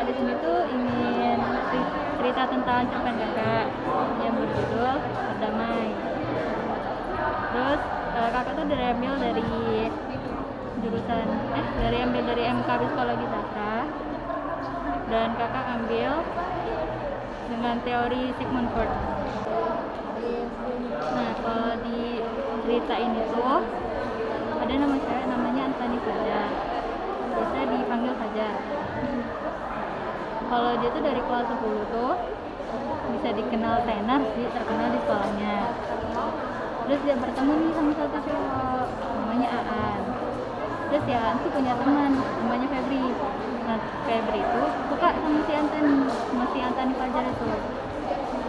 di sini tuh ingin cerita tentang cerpen kakak yang berjudul Berdamai. Terus kakak tuh diambil dari jurusan dari MK Psikologi Sastra, dan kakak ambil dengan teori Sigmund Freud. Nah, kalau di cerita ini tuh ada nama cewek namanya Antani Fajar, biasa dipanggil Fajar. Kalau dia tuh dari kelas 10 tuh bisa dikenal tenar sih, terkenal di sekolahnya. Terus dia bertemu nih sama satu cowok namanya Aan. Terus ya Aan tuh punya teman namanya Febri. Nah, Febri itu suka sama si Antani, sama si Antani Fajar itu.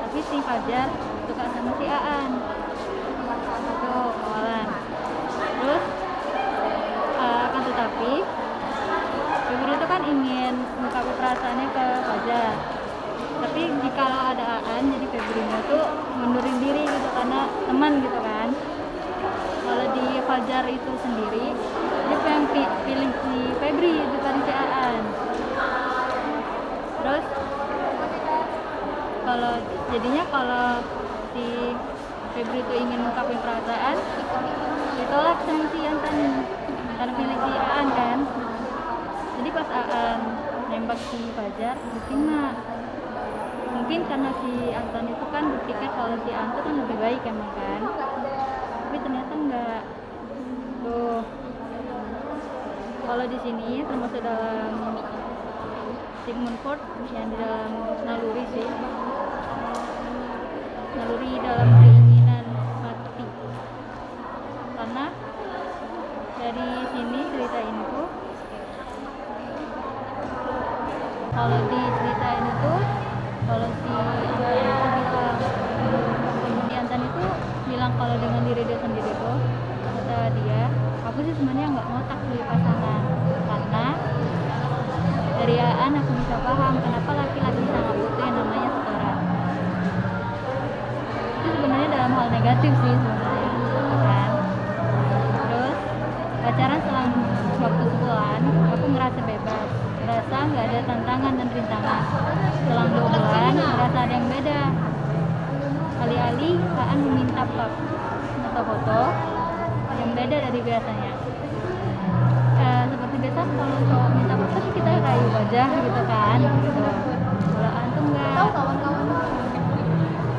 Tapi si Fajar suka sama si Aan. Itu awalan. Terus akan tetapi Febri itu kan ingin mengungkapkan perasaannya ke Fajar. Tapi jika ada Aan, jadi Febrinya tuh mundurin diri gitu karena teman gitu kan. Kalau di Fajar itu sendiri, dia pengen pilih si Febri daripada si Aan. Terus kalau si Febri itu ingin mengungkapkan perasaan, ditolak sama si Antani karena pilih si Aan kan. Jadi pas Aan nembak si Fajar, diterima. Mungkin karena si Anton itu kan berpikir kalau si Anton kan lebih baik emang kan, tapi ternyata enggak. Tuh, kalau di sini termasuk dalam Sigmund Freud yang di dalam naluri sih, naluri dalam keinginan mati. Karena dari sini cerita ini tuh, kalau di cerita ini tuh kalau si Antan itu bilang kalau dengan diri dia sendiri tuh, kata dia, aku sih sebenarnya nggak ngotak pilih pasangan, karena dari Aan aku bisa paham kenapa laki-laki sangat butuh yang namanya setoran. Itu sebenarnya dalam hal negatif sih sebenarnya, kan? Terus pacaran selang waktu sebulan, aku ngerasa bebas, ngerasa nggak ada tantangan dan rintangan. Selang 2 bulan, ngerasa ada yang beda. Alih-alih Aan meminta foto-foto yang beda dari biasanya. Seperti biasa kalau cowok minta foto kita rayu wajah gitu kan. Gitu. Kalau Aan tuh enggak.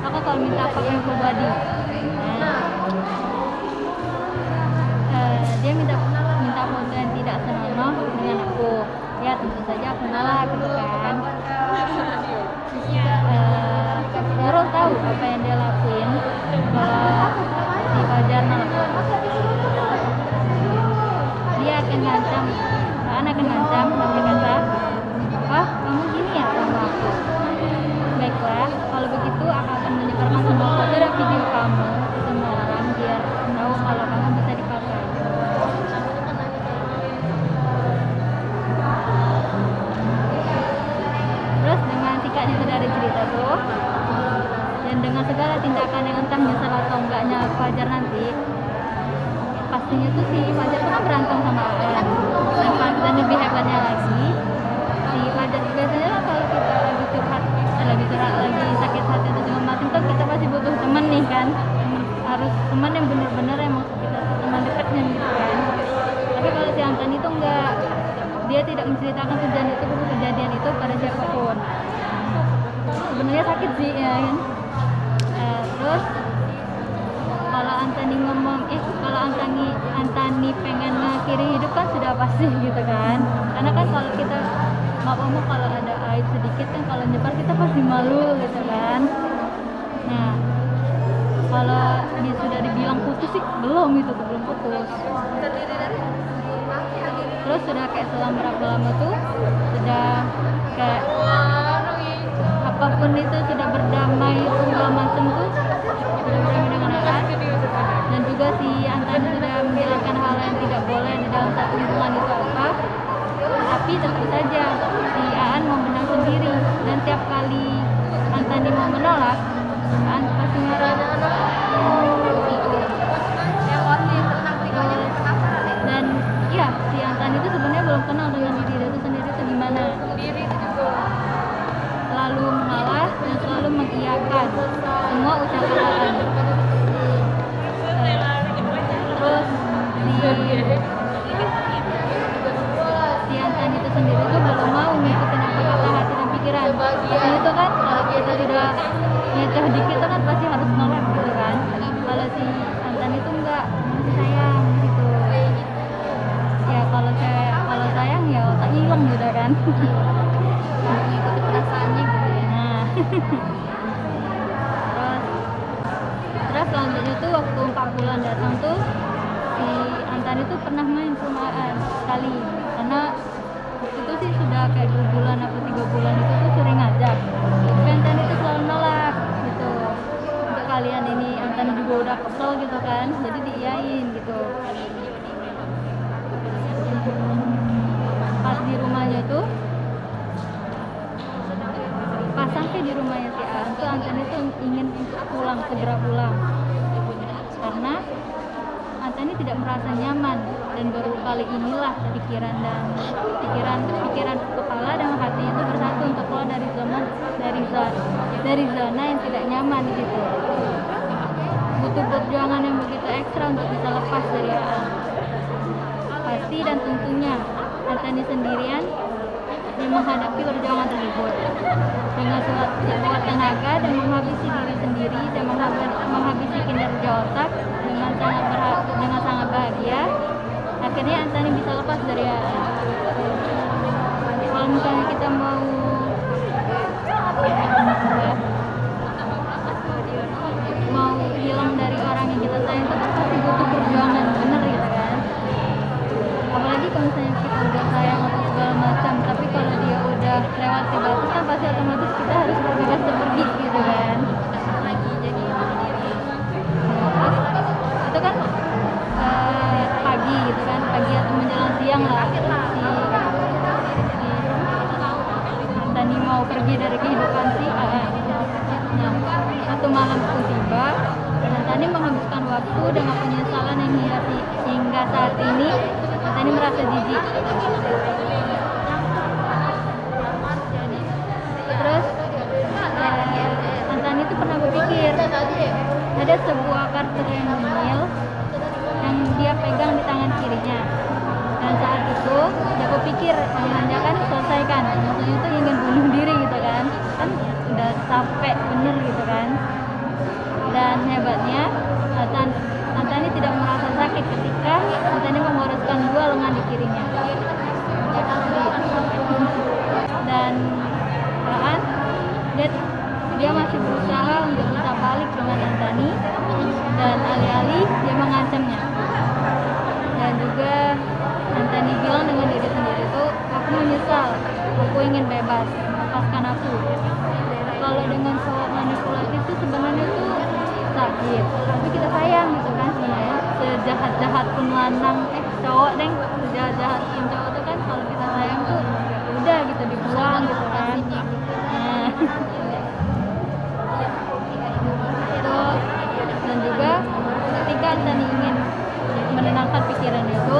Aku kalau minta pakai full body. Dia minta foto yang tidak senonoh dengan aku. Ya tentu saja aku nolak gitu kan. Nurul tahu apa yang dia lakuin kalau si Fajar nelfon. Dia akan ngancam, akan ngancam dan berkata, "Wah, kamu gini ya sama aku. Baiklah, kalau begitu aku akan menyebarkan semua foto dan video kamu ke semua orang biar tahu kalau kamu bisa dipakai." Terus dengan sikapnya itu dari cerita tuh, dan dengan segala tindakan yang entah nyesel atau enggaknya Fajar nanti, pastinya tuh si Fajar tuh kan berantem sama Aan. Dan lebih hebatnya lagi, si Fajar biasanya lah kalau kita lagi curhat, lagi sakit hati atau segala macam kan kita pasti butuh teman nih kan, harus teman yang benar-benar emang kita teman dekatnya gitu kan. Tapi kalau si Anton itu enggak, dia tidak menceritakan kejadian itu pada siapapun. Sebenarnya sakit sih ya kan. Terus kalau Antani ngomong, kalau Antani pengen ngakhiri hidup kan sudah pasti gitu kan. Karena kan kalau kita ngomong kalau ada aib sedikit kan kalau nyebar kita pasti malu gitu kan. Nah, kalau dia sudah dibilang putus sih belum putus. Terus sudah kayak selang berapa lama tuh sudah kayak apapun itu sudah berdamai segala macam tuh, sudah berdamai dengan Aan, dan juga si Antani sudah menjelaskan hal yang tidak boleh di dalam satu hubungan itu apa, tapi tetap saja si Aan mau menang sendiri, dan tiap kali Antani mau menolak, Aan pasti marah. Dan iya, si Antani itu sebenarnya belum kenal dengan diri dia itu sendiri itu gimana. Terus selanjutnya tuh waktu 4 bulan datang tuh si Antani tuh pernah main ke rumah Aan sekali, karena waktu itu sih sudah kayak 2 bulan atau 3 bulan itu tuh sering ngajak, tapi Antani tuh selalu nolak gitu. Untuk kalian ini Antani juga udah kesel gitu kan, jadi diiyain gitu. Pas di rumahnya tuh, pas sampai di rumahnya si Aan tuh Antani tuh ingin untuk pulang, segera pulang, karena Antani tidak merasa nyaman, dan baru kali inilah pikiran kepala dan hatinya itu bersatu untuk keluar dari zona yang tidak nyaman gitu. Butuh perjuangan yang begitu ekstra untuk bisa lepas dari Aan. Pasti dan tentunya Antani sendirian yang menghadapi perjuangan tersebut dengan sekuat tenaga dan menghabisi diri sendiri dan menghabisi kinerja otak dengan sangat bahagia. Akhirnya Antani bisa lepas dari Aan. Kalau misalnya kita mau hilang dari orang yang kita sayang itu pasti butuh perjuangan, bener gitu kan. Apalagi kalau misalnya kita udah sayang atau segala macam, tapi kalau dia udah lewat ke batas kan pasti otomatis kita harus bergegas dan pergi gitu kan. Itu kan pagi gitu kan, pagi atau menjelang siang lah si Antani mau pergi dari kehidupan si Aan. Nah, satu malam itu tiba, Antani menghabiskan waktu dengan penyesalan yang hingga saat ini Antani merasa jijik. Terus Antani itu pernah berpikir ada sebuah kartu renil yang dia pegang di tangan kirinya, dan saat itu dia berpikir dia kan selesaikan, maksudnya itu ingin bunuh diri gitu kan udah capek bener gitu kan. Dan hebatnya Antani tidak merasa sakit ketika Antani menggoreskan 2 lengan di kirinya. Dan Aan dia masih berusaha untuk bisa balik dengan Antani, dan alih-alih dia mengancamnya. Dan juga Antani bilang dengan diri sendiri tuh, aku menyesal, aku ingin bebas, lepaskan aku. Kalau dengan cowok manipulatif itu sebenarnya tuh sakit, tapi kita sayang gitu kan sebenarnya. Sejahat-jahat pun cowok sejahat-jahat pun cowok tuh kan kalau kita sayang tuh udah gitu dibuang gitu kan. Nah itu, dan juga ketika Antani ingin menenangkan pikiran itu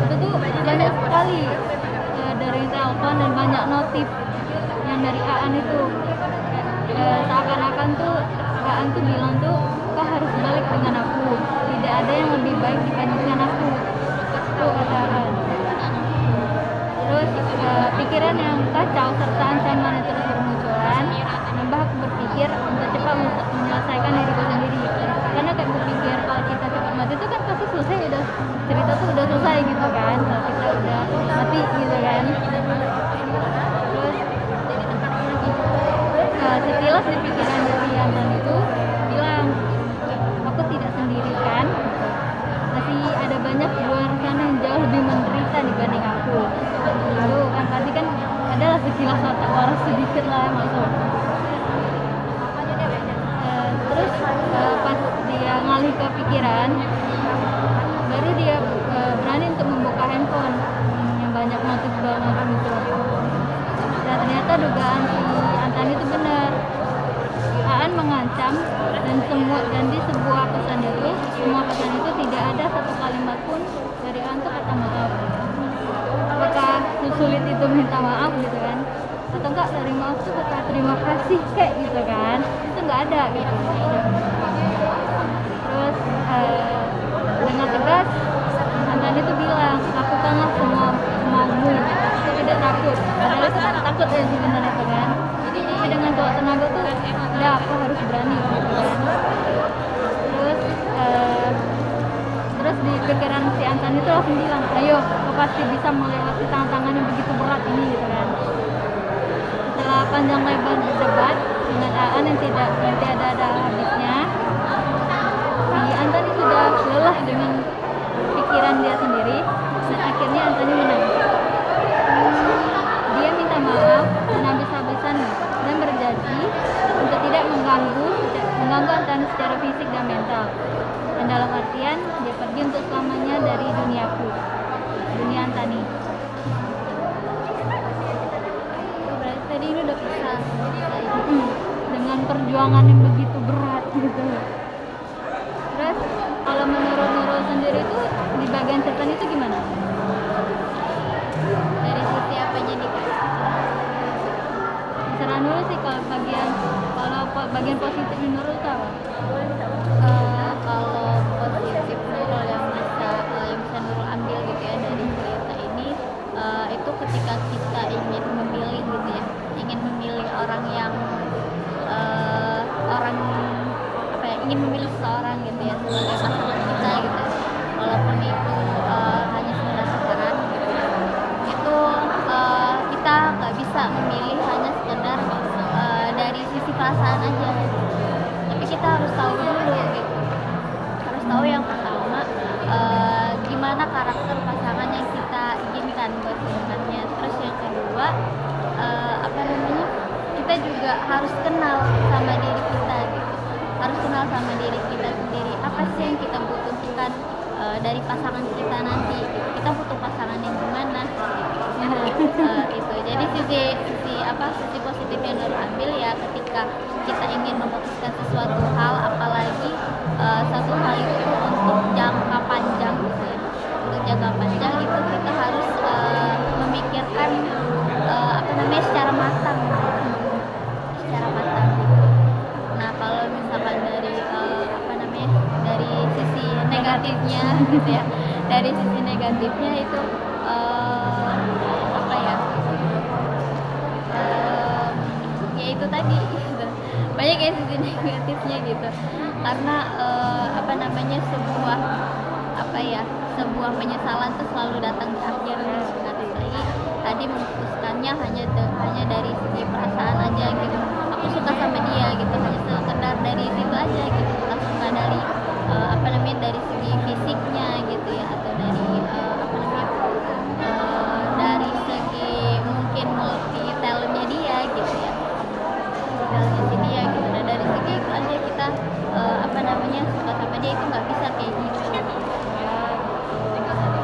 tuh banyak sekali dari telepon dan banyak notif yang dari Aan itu. Seakan-akan tuh Aan tuh bilang tuh, kau harus balik dengan aku, tidak ada yang lebih baik dibandingkan aku, itu kata Aan. Terus pikiran yang kacau serta ancaman yang terus bermunculan menambah aku berpikir untuk cepat menyelesaikan diriku sendiri, karena kayak berpikir kalau kita cepat mati itu kan pasti selesai, udah cerita tuh udah selesai gitu kan, kalau kita udah mati gitu kan. Terus sekilas di pikiran dari Antani itu bilang, aku tidak sendiri kan, masih ada banyak di luar sana yang jauh lebih menderita dibanding aku. Lalu kan tadi kan adalah sekilas otak waras sedikit lah masuk. Terus pas dia ngalih ke pikiran, baru dia berani untuk membuka handphone yang banyak notif segala macam itu. Dan ternyata dugaan si Antani itu benar. Aan mengancam, dan di sebuah pesan itu, semua pesan itu tidak ada satu kalimat pun dari Aan tuh kata maaf. Apakah sulit itu minta maaf gitu kan, atau enggak dari maaf tuh kata terima kasih kayak gitu kan, itu enggak ada gitu. Terus dengan tegas Antani tuh bilang, lakukanlah semua maumu, aku tidak takut. Padahal itu kan takut ya sebenarnya itu kan, tapi dengan kuat tenaga tuh udah aku harus berani gitu kan. Terus di pikiran si Antani itu langsung bilang, ayo kau pasti bisa melewati tantangan yang begitu berat ini gitu kan. Setelah panjang lebar berdebat dengan Aan yang tidak ada habisnya. Si Antani sudah lelah dengan pikiran dia sendiri dan akhirnya Antani menang. Dia minta maaf dan habis-habisan dan berjanji untuk tidak mengganggu Antani secara fisik dan mental. Dan dalam artian dia pergi untuk selamanya dari duniaku, dunia Antani. Berarti tadi ini udah pisah. Dengan perjuangan yang begitu berat gitu. Terus kalau menurut Nurul sendiri tuh di bagian setan itu gimana? Dari sisi apanya nih Kak? Terserah Nurul sih, kalau bagian positif Nurul tuh apa? Kalau positif Nurul yang bisa Nurul ambil gitu ya dari cerita ini, itu ketika kita ingin memilih gitu ya, ingin memilih orang yang ingin memilih seseorang gitu ya sebagai pasangan kita gitu, walaupun itu hanya sekedar pacaran gitu, itu kita nggak bisa memilih hanya sekedar dari sisi perasaan aja, tapi kita harus tahu dulu gitu, harus tahu yang pertama gimana karakter pasangan yang kita inginkan buat hubungannya. Terus yang kedua kita juga harus kenal sama diri kita gitu, harus kenal sama diri kita sendiri, apa sih yang kita butuhkan dari pasangan kita nanti gitu. Kita butuh pasangan yang gimana gitu. Itu jadi sisi positif yang harus ambil ya, ketika kita ingin memutuskan sesuatu hal, apalagi satu hal itu untuk jangka panjang gitu ya, untuk jangka panjang itu kita harus memikirkan secara matang gitu. Nah kalau misalkan dari dari sisi negatifnya gitu ya, dari sisi negatifnya itu ya itu tadi gitu. Banyak ya sisi negatifnya gitu, karena sebuah penyesalan tuh selalu datang di akhir gitu. Lagi tadi memutuskannya hanya dari segi perasaan aja gitu, aku suka sama dia gitu, hanya sekedar dari situ aja gitu, langsung nggak dari dari segi fisiknya gitu ya, atau dari dari segi mungkin multi talentnya dia gitu ya, talentnya si dia gitu. Nah dari segi itu aja kita suka sama dia, itu nggak bisa kayak gitu.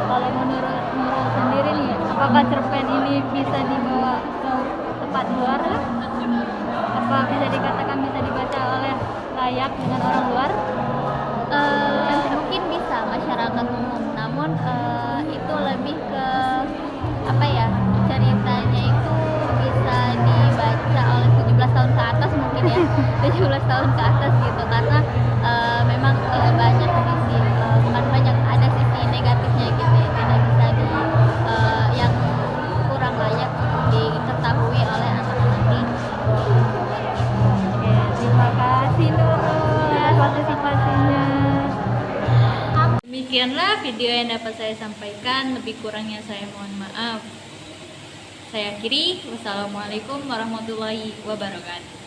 Kalau menurut Nurul sendiri nih, apakah cerpen ini bisa dibawa ke tempat luar? Apa bisa dikatakan bisa dibaca oleh layak dengan orang luar? Mungkin bisa masyarakat umum, namun itu lebih ke ceritanya itu bisa dibaca oleh 17 tahun ke atas mungkin ya. 17 tahun ke atas gitu, karena memang banyak sisi, bukan banyak, ada sisi negatifnya gitu ya, tidak bisa yang kurang layak diketahui oleh anak-anak ini. Oke, terima kasih Nurul atas partisipasinya. Demikianlah video yang dapat saya sampaikan, lebih kurangnya saya mohon maaf. Saya akhiri, wassalamualaikum warahmatullahi wabarakatuh.